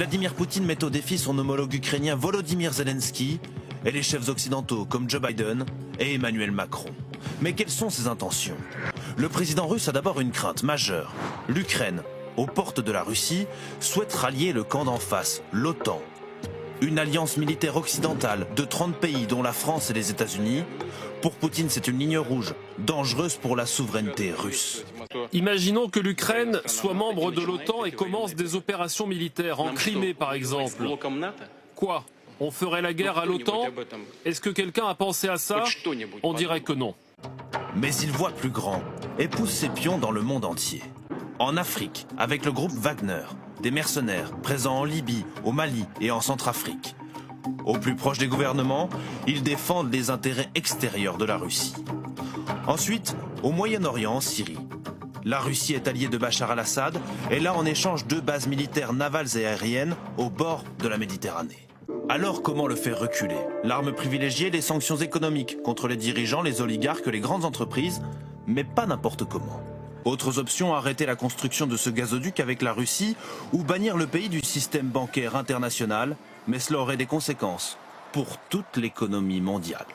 Vladimir Poutine met au défi son homologue ukrainien Volodymyr Zelensky et les chefs occidentaux comme Joe Biden et Emmanuel Macron. Mais quelles sont ses intentions? Le président russe a d'abord une crainte majeure. L'Ukraine, aux portes de la Russie, souhaite rallier le camp d'en face, l'OTAN. Une alliance militaire occidentale de 30 pays dont la France et les États-Unis. Pour Poutine, c'est une ligne rouge, dangereuse pour la souveraineté russe. Imaginons que l'Ukraine soit membre de l'OTAN et commence des opérations militaires, en Crimée par exemple. Quoi? On ferait la guerre à l'OTAN? Est-ce que quelqu'un a pensé à ça? On dirait que non. Mais il voit plus grand et pousse ses pions dans le monde entier. En Afrique, avec le groupe Wagner, des mercenaires présents en Libye, au Mali et en Centrafrique. Au plus proche des gouvernements, ils défendent les intérêts extérieurs de la Russie. Ensuite, au Moyen-Orient, en Syrie. La Russie est alliée de Bachar al-Assad et là en échange 2 bases militaires navales et aériennes au bord de la Méditerranée. Alors comment le faire reculer? L'arme privilégiée, les sanctions économiques contre les dirigeants, les oligarques, les grandes entreprises, mais pas n'importe comment. Autres options, arrêter la construction de ce gazoduc avec la Russie ou bannir le pays du système bancaire international, mais cela aurait des conséquences pour toute l'économie mondiale.